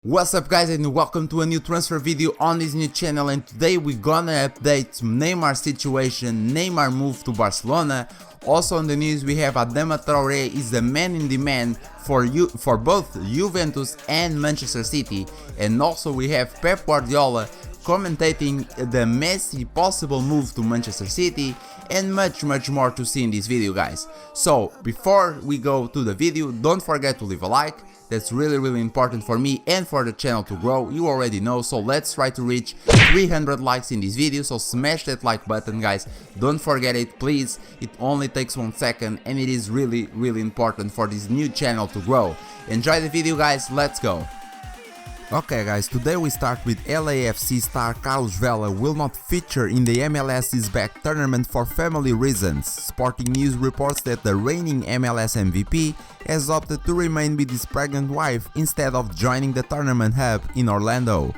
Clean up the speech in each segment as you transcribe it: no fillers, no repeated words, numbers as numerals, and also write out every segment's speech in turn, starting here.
What's up guys, and welcome to a new transfer video on this new channel, and today we're gonna update Neymar situation. Neymar moved to Barcelona. Also on the news we have Adama Traoré is the man in demand for both Juventus and Manchester City, and also we have Pep Guardiola commentating the Messi possible move to Manchester City, and much more to see in this video guys. So before we go to the video, don't forget to leave a like. That's really important for me and for the channel to grow, you already know, so let's try to reach 300 likes in this video, so smash that like button guys, don't forget it please, it only takes 1 second and it is really important for this new channel to grow. Enjoy the video guys, let's go! Okay guys, today we start with LAFC star Carlos Vela will not feature in the MLS is Back tournament for family reasons. Sporting News reports that the reigning MLS MVP has opted to remain with his pregnant wife instead of joining the tournament hub in Orlando.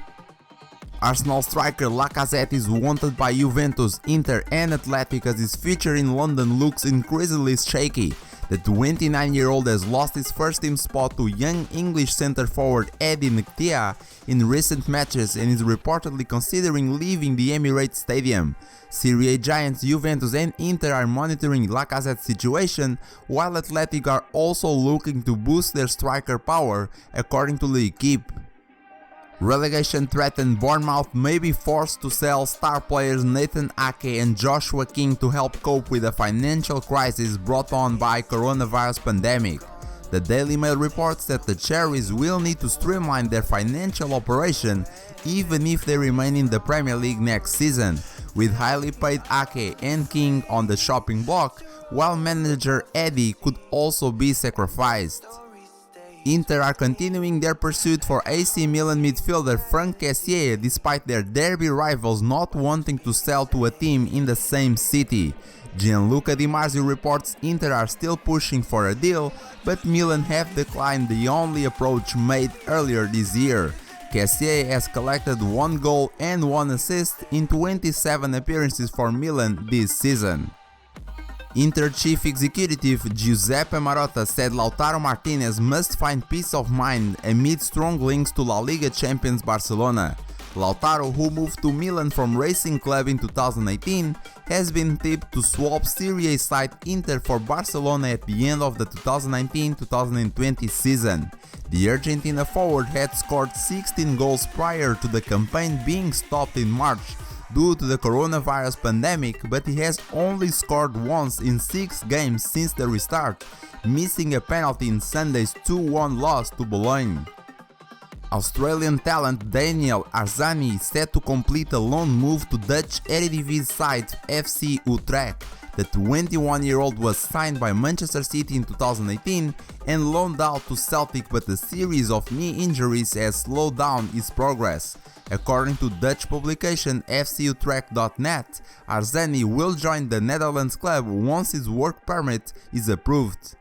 Arsenal striker Lacazette is wanted by Juventus, Inter and Athletic as his future in London looks increasingly shaky. The 29-year-old has lost his first team spot to young English centre forward Eddie Nketiah in recent matches and is reportedly considering leaving the Emirates Stadium. Serie A giants Juventus and Inter are monitoring Lacazette's situation, while Athletic are also looking to boost their striker power, according to L'Equipe. Relegation threatened Bournemouth may be forced to sell star players Nathan Ake and Joshua King to help cope with the financial crisis brought on by coronavirus pandemic. The Daily Mail reports that the Cherries will need to streamline their financial operation even if they remain in the Premier League next season, with highly paid Ake and King on the chopping block, while manager Eddie could also be sacrificed. Inter are continuing their pursuit for AC Milan midfielder Franck Kessié despite their derby rivals not wanting to sell to a team in the same city. Gianluca Di Marzio reports Inter are still pushing for a deal, but Milan have declined the only approach made earlier this year. Kessié has collected 1 goal and 1 assist in 27 appearances for Milan this season. Inter chief executive Giuseppe Marotta said Lautaro Martinez must find peace of mind amid strong links to La Liga champions Barcelona. Lautaro, who moved to Milan from Racing Club in 2018, has been tipped to swap Serie A side Inter for Barcelona at the end of the 2019-2020 season. The Argentina forward had scored 16 goals prior to the campaign being stopped in March due to the coronavirus pandemic, but he has only scored once in 6 games since the restart, missing a penalty in Sunday's 2-1 loss to Bologna. Australian talent Daniel Arzani is set to complete a loan move to Dutch Eredivisie side FC Utrecht. The 21-year-old was signed by Manchester City in 2018 and loaned out to Celtic, but a series of knee injuries has slowed down his progress. According to Dutch publication FCUtrecht.net, Arzani will join the Netherlands club once his work permit is approved.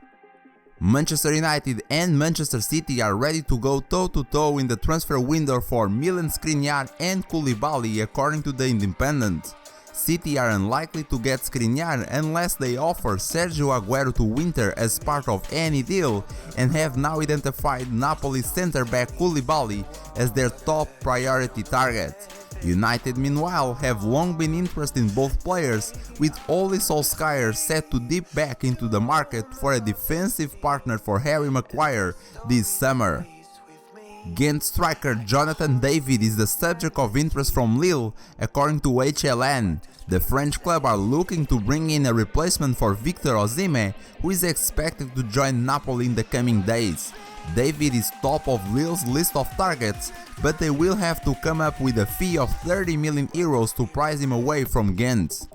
Manchester United and Manchester City are ready to go toe-to-toe in the transfer window for Milan Skriniar and Koulibaly, according to The Independent. City are unlikely to get Skriniar unless they offer Sergio Aguero to Winter as part of any deal, and have now identified Napoli centre-back Koulibaly as their top priority target. United meanwhile have long been interested in both players, with Ole Solskjaer set to dip back into the market for a defensive partner for Harry Maguire this summer. Ghent striker Jonathan David is the subject of interest from Lille, according to HLN. The French club are looking to bring in a replacement for Victor Osimhen, who is expected to join Napoli in the coming days. David is top of Lille's list of targets, but they will have to come up with a fee of 30 million euros to price him away from Ghent.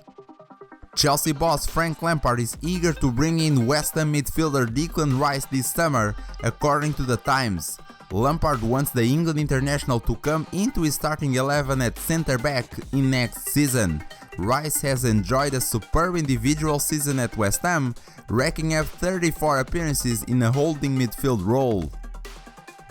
Chelsea boss Frank Lampard is eager to bring in West Ham midfielder Declan Rice this summer, according to The Times. Lampard wants the England international to come into his starting 11 at centre-back in next season. Rice has enjoyed a superb individual season at West Ham, racking up 34 appearances in a holding midfield role.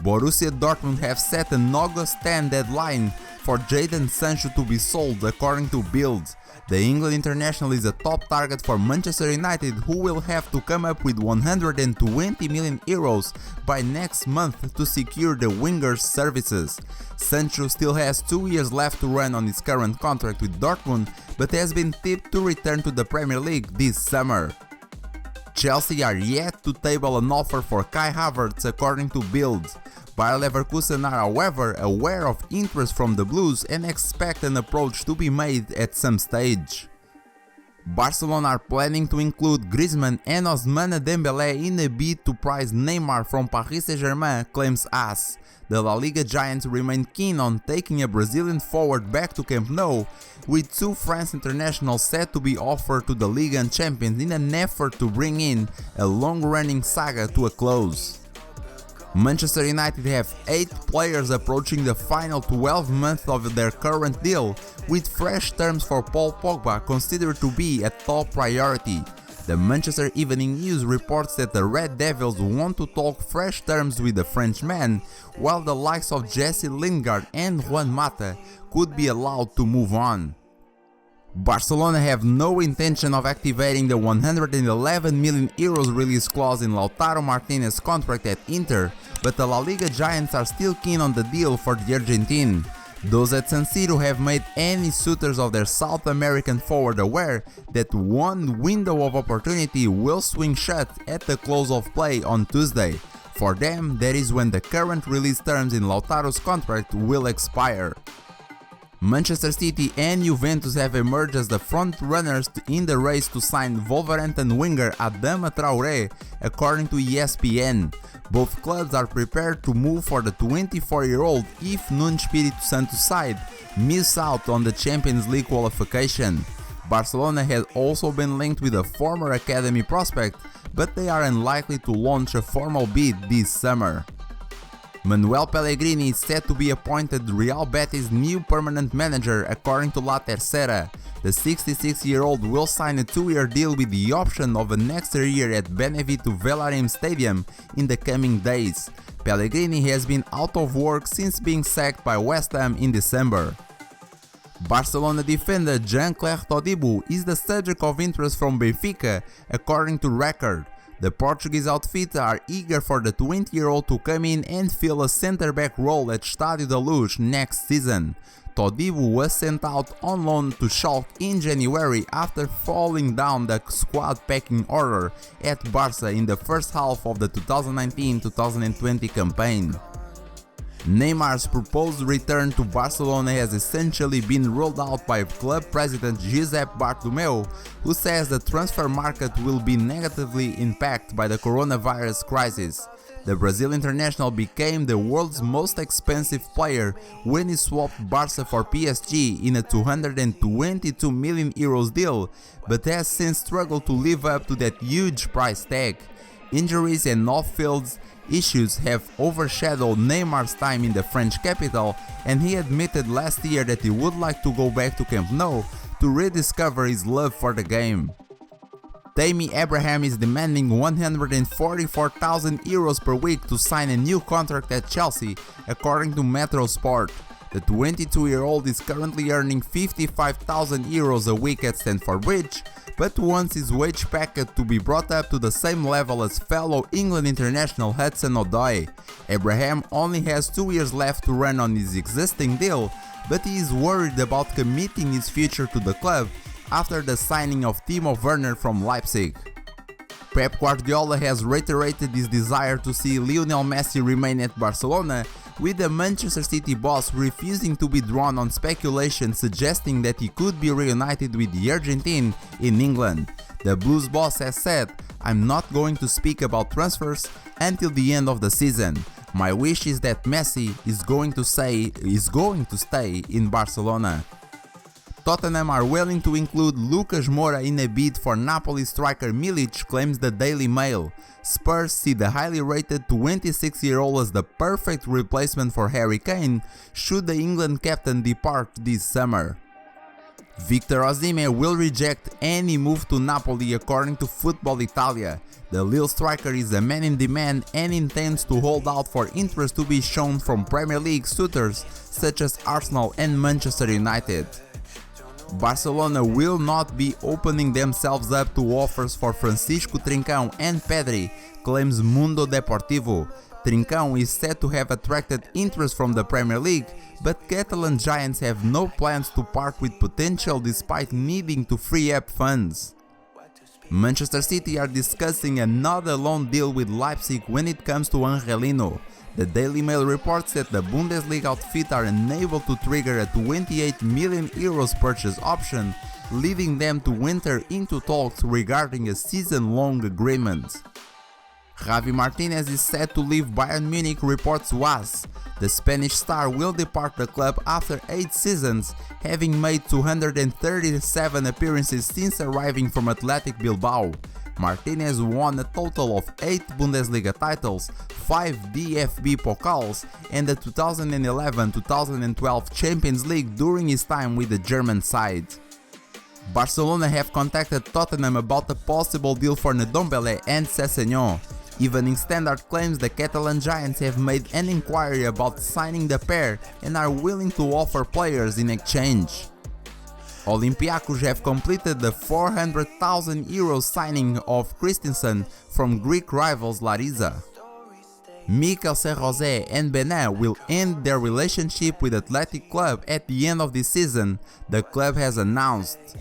Borussia Dortmund have set an August 10 deadline for Jadon Sancho to be sold, according to Bild. The England international is a top target for Manchester United, who will have to come up with 120 million euros by next month to secure the winger's services. Sancho still has 2 years left to run on his current contract with Dortmund, but has been tipped to return to the Premier League this summer. Chelsea are yet to table an offer for Kai Havertz, according to Bild. Bayer Leverkusen are, however, aware of interest from the Blues and expect an approach to be made at some stage. Barcelona are planning to include Griezmann and Ousmane Dembélé in a bid to prize Neymar from Paris Saint-Germain, claims AS. The La Liga giants remain keen on taking a Brazilian forward back to Camp Nou, with two France internationals set to be offered to the Liga and champions in an effort to bring in a long-running saga to a close. Manchester United have 8 players approaching the final 12 months of their current deal, with fresh terms for Paul Pogba considered to be a top priority. The Manchester Evening News reports that the Red Devils want to talk fresh terms with the Frenchman, while the likes of Jesse Lingard and Juan Mata could be allowed to move on. Barcelona have no intention of activating the 111 million euros release clause in Lautaro Martinez's contract at Inter, but the La Liga giants are still keen on the deal for the Argentine. Those at San Siro have made any suitors of their South American forward aware that one window of opportunity will swing shut at the close of play on Tuesday. For them, that is when the current release terms in Lautaro's contract will expire. Manchester City and Juventus have emerged as the front runners in the race to sign Wolverhampton winger Adama Traoré, according to ESPN. Both clubs are prepared to move for the 24-year-old if Nuno Espírito Santo's side miss out on the Champions League qualification. Barcelona has also been linked with a former academy prospect, but they are unlikely to launch a formal bid this summer. Manuel Pellegrini is set to be appointed Real Betis' new permanent manager, according to La Tercera. The 66-year-old will sign a 2-year deal with the option of an extra year at Benevento Vélarium Stadium in the coming days. Pellegrini has been out of work since being sacked by West Ham in December. Barcelona defender Jean-Claire Todibo is the subject of interest from Benfica, according to Record. The Portuguese outfit are eager for the 20-year-old to come in and fill a centre-back role at Estádio da Luz next season. Todibo was sent out on loan to Schalke in January after falling down the squad pecking order at Barca in the first half of the 2019-2020 campaign. Neymar's proposed return to Barcelona has essentially been ruled out by club president Josep Bartomeu, who says the transfer market will be negatively impacted by the coronavirus crisis. The Brazil international became the world's most expensive player when he swapped Barca for PSG in a 222 million euros deal, but has since struggled to live up to that huge price tag. Injuries and off-field issues have overshadowed Neymar's time in the French capital, and he admitted last year that he would like to go back to Camp Nou to rediscover his love for the game. Tammy Abraham is demanding 144,000 euros per week to sign a new contract at Chelsea, according to Metro Sport. The 22-year-old is currently earning 55,000 euros a week at Stamford Bridge, but wants his wage packet to be brought up to the same level as fellow England international Hudson-Odoi. Abraham only has 2 years left to run on his existing deal, but he is worried about committing his future to the club after the signing of Timo Werner from Leipzig. Pep Guardiola has reiterated his desire to see Lionel Messi remain at Barcelona, with the Manchester City boss refusing to be drawn on speculation suggesting that he could be reunited with the Argentine in England. The Blues boss has said, "I'm not going to speak about transfers until the end of the season. My wish is that Messi is going to stay in Barcelona." Tottenham are willing to include Lucas Moura in a bid for Napoli striker Milic, claims the Daily Mail. Spurs see the highly rated 26-year-old as the perfect replacement for Harry Kane should the England captain depart this summer. Victor Osimhen will reject any move to Napoli, according to Football Italia. The Lille striker is a man in demand and intends to hold out for interest to be shown from Premier League suitors such as Arsenal and Manchester United. Barcelona will not be opening themselves up to offers for Francisco Trincão and Pedri, claims Mundo Deportivo. Trincão is said to have attracted interest from the Premier League, but Catalan giants have no plans to part with potential despite needing to free up funds. Manchester City are discussing another loan deal with Leipzig when it comes to Angelino. The Daily Mail reports that the Bundesliga outfit are unable to trigger a 28 million euros purchase option, leading them to enter into talks regarding a season-long agreement. Javi Martinez is set to leave Bayern Munich, reports WAS. The Spanish star will depart the club after 8 seasons, having made 237 appearances since arriving from Athletic Bilbao. Martinez won a total of 8 Bundesliga titles, 5 DFB Pokals, and the 2011-2012 Champions League during his time with the German side. Barcelona have contacted Tottenham about a possible deal for Ndombele and Sessegnon. Evening Standard claims the Catalan giants have made an inquiry about signing the pair and are willing to offer players in exchange. Olympiacos have completed the 400,000 euro signing of Christensen from Greek rivals Larissa. Mikel Serrose and Benet will end their relationship with Athletic Club at the end of the season, the club has announced.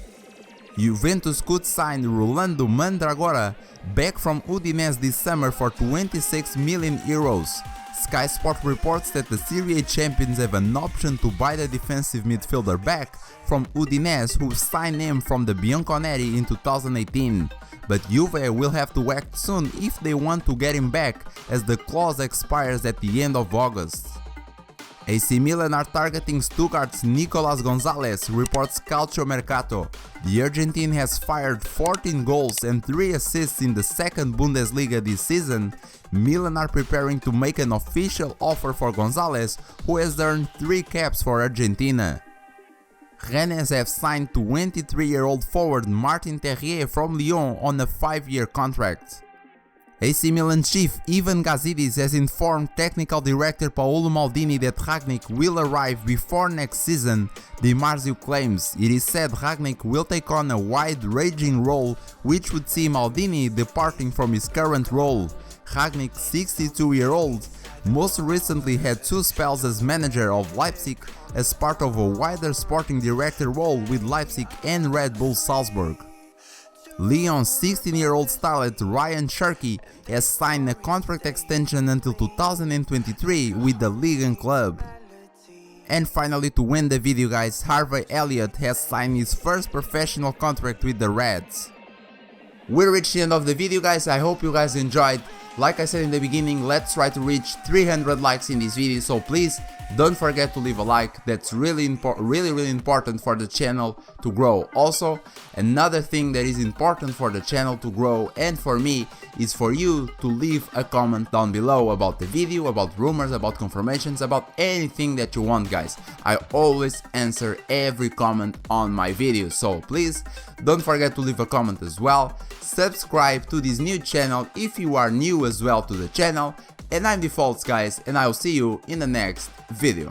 Juventus could sign Rolando Mandragora back from Udinese this summer for 26 million euros. Sky Sport reports that the Serie A champions have an option to buy the defensive midfielder back from Udinese, who signed him from the Bianconeri in 2018. But Juve will have to act soon if they want to get him back, as the clause expires at the end of August. AC Milan are targeting Stuttgart's Nicolas Gonzalez, reports Calciomercato. The Argentine has fired 14 goals and 3 assists in the second Bundesliga this season. Milan are preparing to make an official offer for Gonzalez, who has earned 3 caps for Argentina. Rennes have signed 23-year-old forward Martin Terrier from Lyon on a 5-year contract. AC Milan chief Ivan Gazidis has informed technical director Paolo Maldini that Rangnick will arrive before next season. Di Marzio claims it is said Rangnick will take on a wide-ranging role, which would see Maldini departing from his current role. Rangnick, 62-year-old, most recently had 2 spells as manager of Leipzig as part of a wider sporting director role with Leipzig and Red Bull Salzburg. Lyon's 16-year-old starlet Ryan Cherki has signed a contract extension until 2023 with the Ligan club. And finally, to win the video guys, Harvey Elliott has signed his first professional contract with the Reds. We reached the end of the video guys, I hope you guys enjoyed. Like I said in the beginning, let's try to reach 300 likes in this video, so please don't forget to leave a like. That's really important for the channel to grow. Also, another thing that is important for the channel to grow and for me is for you to leave a comment down below about the video, about rumors, about confirmations, about anything that you want guys. I always answer every comment on my videos, so please don't forget to leave a comment as well. Subscribe to this new channel if you are new as well to the channel. And I'm Defaults guys, and I will see you in the next video.